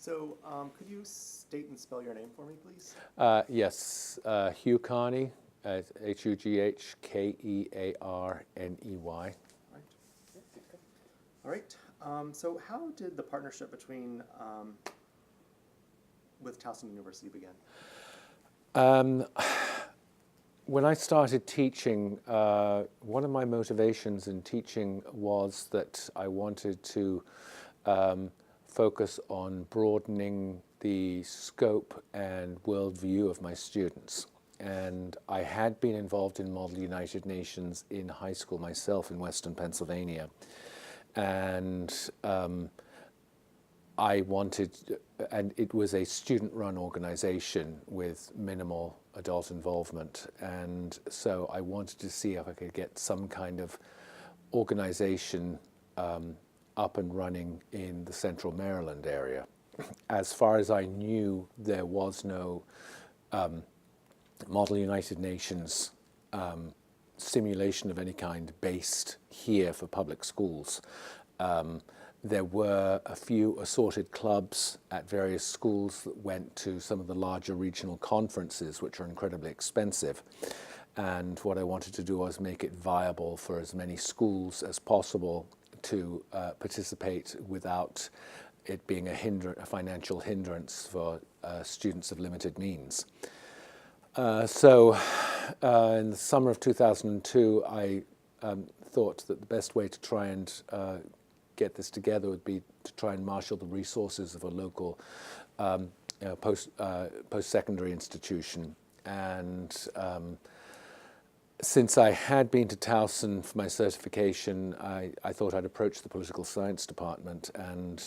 So, could you state and spell your name for me, please? Yes, Hugh Kearney, Hughkearney. Right. All right. So, how did the partnership between with Towson University begin? When I started teaching, one of my motivations in teaching was that I wanted to focus on broadening the scope and worldview of my students. And I had been involved in Model United Nations in high school myself in Western Pennsylvania. And I wanted, and it was a student-run organization with minimal adult involvement, and so I wanted to see if I could get some kind of organization up and running in the central Maryland area. As far as I knew, there was no Model United Nations simulation of any kind based here for public schools. There were a few assorted clubs at various schools that went to some of the larger regional conferences, which are incredibly expensive. And what I wanted to do was make it viable for as many schools as possible to participate without it being a financial hindrance for students of limited means. So in the summer of 2002, I thought that the best way to try and get this together would be to try and marshal the resources of a local post-secondary institution. And since I had been to Towson for my certification, I thought I'd approach the political science department and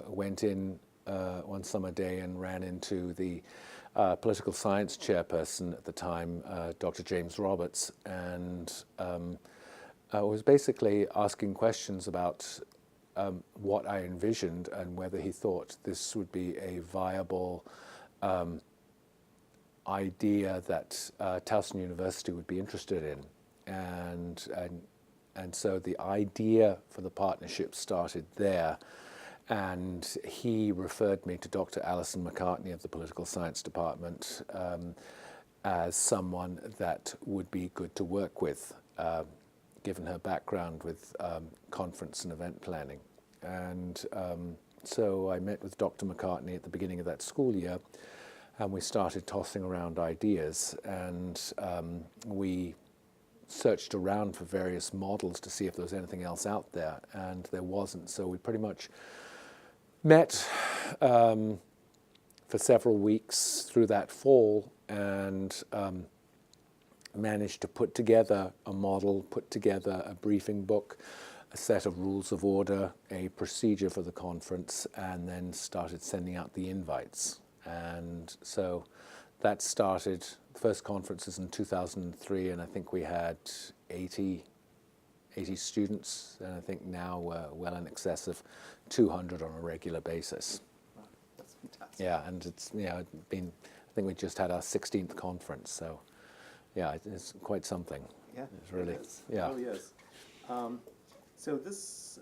went in one summer day and ran into the political science chairperson at the time, Dr. James Roberts, and was basically asking questions about what I envisioned and whether he thought this would be a viable idea that Towson University would be interested in. And so the idea for the partnership started there. And he referred me to Dr. Alison McCartney of the Political Science Department as someone that would be good to work with, given her background with conference and event planning. And so I met with Dr. McCartney at the beginning of that school year, and we started tossing around ideas. And we searched around for various models to see if there was anything else out there, and there wasn't. So we pretty much met for several weeks through that fall and managed to put together a model, put together a briefing book, a set of rules of order, a procedure for the conference, and then started sending out the invites. And so that started, the first conference is in 2003, and I think we had 80 students, and I think now we're well in excess of 200 on a regular basis. Wow, that's fantastic. Yeah, and it's, I think we just had our 16th conference, so yeah, it's quite something. Yeah, it's really, it is. yeah. It really is. So this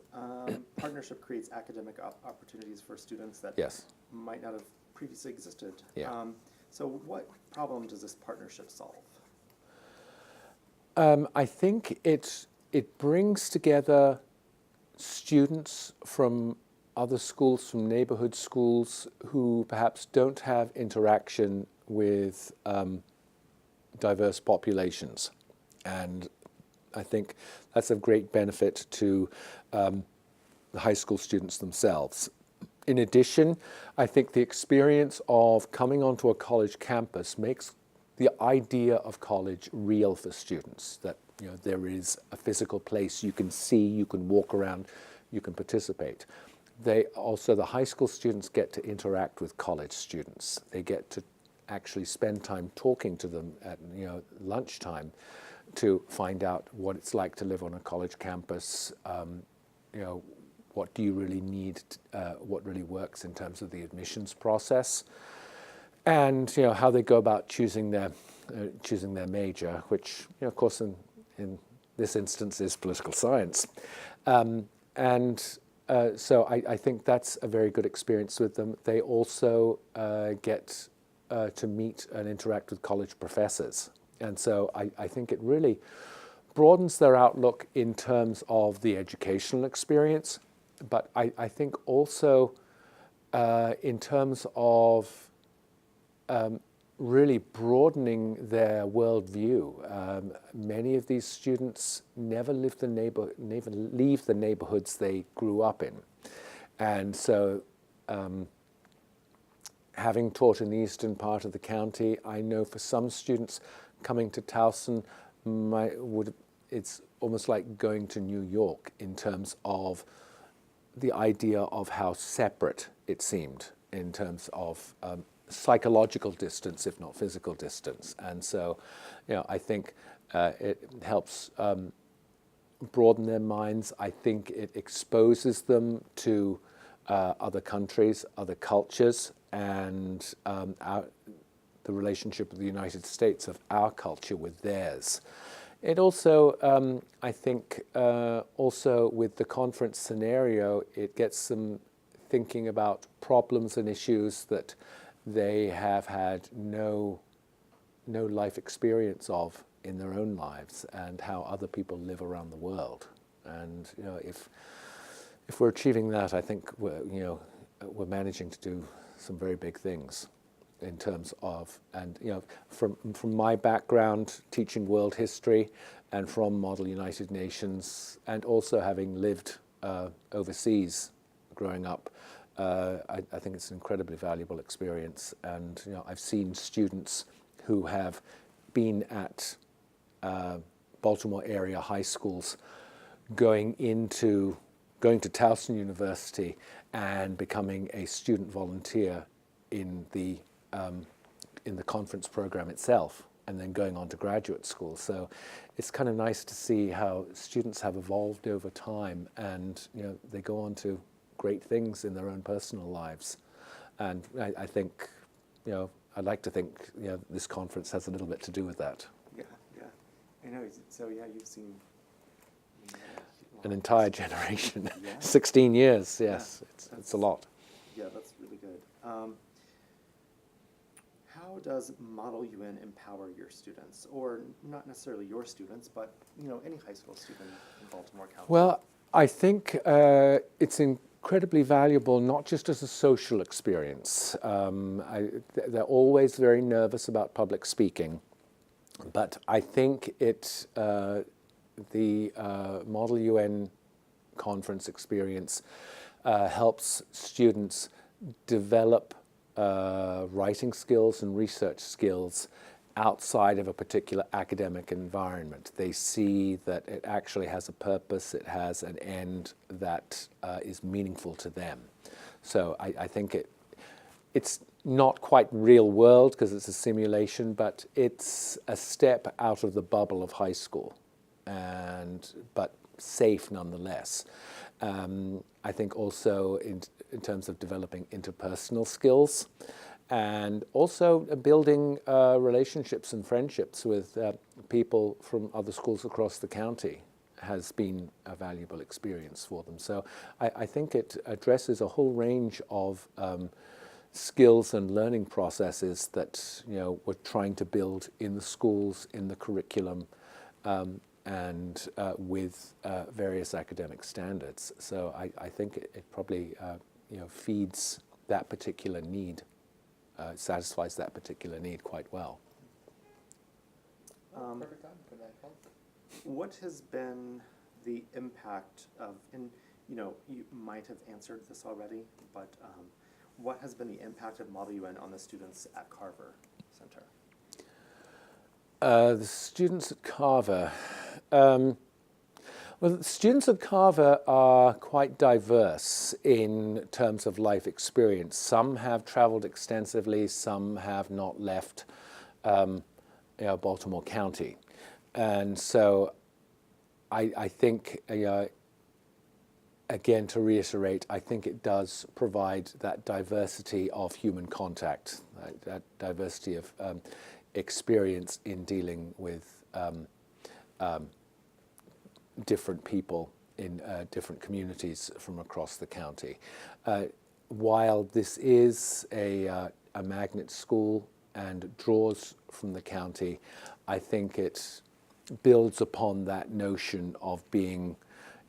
partnership creates academic opportunities for students that Yes. might not have previously existed. Yeah. So what problem does this partnership solve? I think it brings together students from other schools, from neighborhood schools, who perhaps don't have interaction with diverse populations. And I think that's of great benefit to the high school students themselves. In addition, I think the experience of coming onto a college campus makes the idea of college real for students, that there is a physical place you can see, you can walk around, you can participate. The high school students get to interact with college students. They get to actually spend time talking to them at lunchtime to find out what it's like to live on a college campus. What do you really need? What really works in terms of the admissions process, and how they go about choosing their major, which of course in this instance is political science, and so I think that's a very good experience with them. They also get to meet and interact with college professors. And so I think it really broadens their outlook in terms of the educational experience, but I think also in terms of really broadening their worldview. Many of these students never leave the neighborhoods they grew up in. And so having taught in the eastern part of the county, I know for some students coming to Towson, it's almost like going to New York in terms of the idea of how separate it seemed in terms of psychological distance, if not physical distance. And so, I think it helps broaden their minds. I think it exposes them to other countries, other cultures, and the relationship of the United States, of our culture with theirs. It also, I think, also with the conference scenario, it gets them thinking about problems and issues that they have had no life experience of in their own lives, and how other people live around the world. And if we're achieving that, I think we're managing to do some very big things in terms of, and from my background teaching world history and from Model United Nations, and also having lived overseas growing up, I think it's an incredibly valuable experience. And I've seen students who have been at Baltimore area high schools going to Towson University and becoming a student volunteer in the conference program itself, and then going on to graduate school. So it's kind of nice to see how students have evolved over time, and they go on to great things in their own personal lives. And I think, I'd like to think, this conference has a little bit to do with that. Yeah. I know. So you've seen An entire generation, Yeah. 16 years. Yes, Yeah, it's a lot. Yeah, that's really good. How does ModelUN empower your students, or not necessarily your students, but any high school student in Baltimore County? Well, I think it's incredibly valuable, not just as a social experience. They're always very nervous about public speaking, but I think the ModelUN conference experience helps students develop writing skills and research skills outside of a particular academic environment. They see that it actually has a purpose, it has an end that is meaningful to them. So I think it's not quite real world because it's a simulation, but it's a step out of the bubble of high school, but safe nonetheless. I think also in terms of developing interpersonal skills, and also building relationships and friendships with people from other schools across the county has been a valuable experience for them. So I think it addresses a whole range of skills and learning processes that we're trying to build in the schools, in the curriculum, and with various academic standards. So I think it probably feeds that particular need, satisfies that particular need quite well. Perfect time for that. What has been the impact of, and you might have answered this already, but what has been the impact of ModelUN on the students at Carver Center? The students at Carver. Well, the students at Carver are quite diverse in terms of life experience. Some have traveled extensively, some have not left Baltimore County. And so I think, again, to reiterate, I think it does provide that diversity of human contact, that diversity of experience in dealing with different people in different communities from across the county. While this is a magnet school and draws from the county, I think it builds upon that notion of being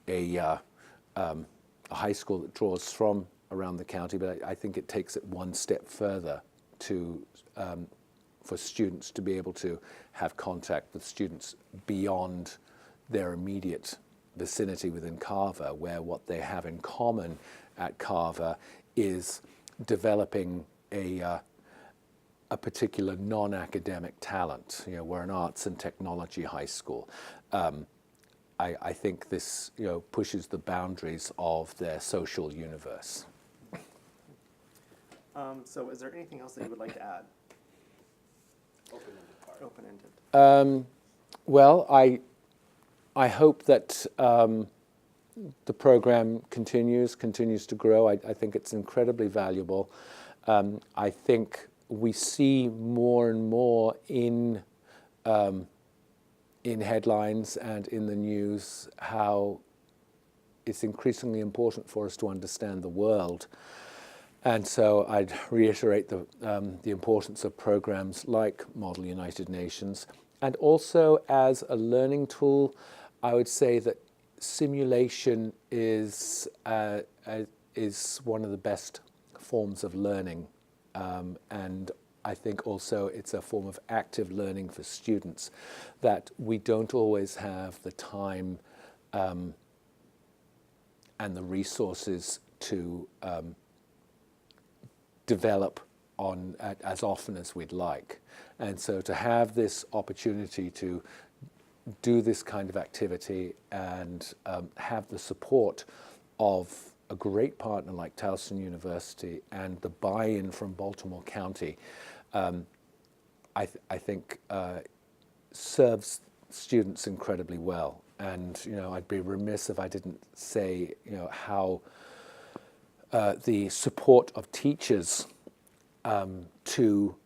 a high school that draws from around the county, but I think it takes it one step further to for students to be able to have contact with students beyond their immediate vicinity within Carver, where what they have in common at Carver is developing a particular non-academic talent. You know, we're an arts and technology high school. I think this, you know, pushes the boundaries of their social universe. So is there anything else that you would like to add? Open-ended part. Open-ended. Well, I hope that the program continues to grow. I think it's incredibly valuable. I think we see more and more in headlines and in the news how it's increasingly important for us to understand the world. And so I'd reiterate the importance of programs like Model United Nations. And also as a learning tool, I would say that simulation is one of the best forms of learning. And I think also it's a form of active learning for students that we don't always have the time and the resources to develop on as often as we'd like. And so to have this opportunity to do this kind of activity and have the support of a great partner like Towson University and the buy-in from Baltimore County, I think serves students incredibly well. And you know, I'd be remiss if I didn't say, you know, how the support of teachers to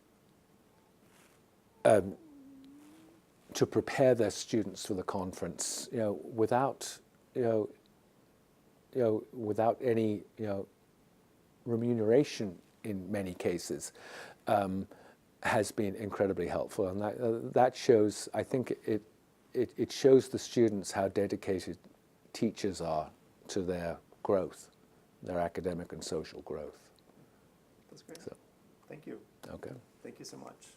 prepare their students for the conference, you know, without without any remuneration in many cases, has been incredibly helpful, and that shows. I think it shows the students how dedicated teachers are to their growth, their academic and social growth. That's great. So, Thank you. okay. Thank you so much.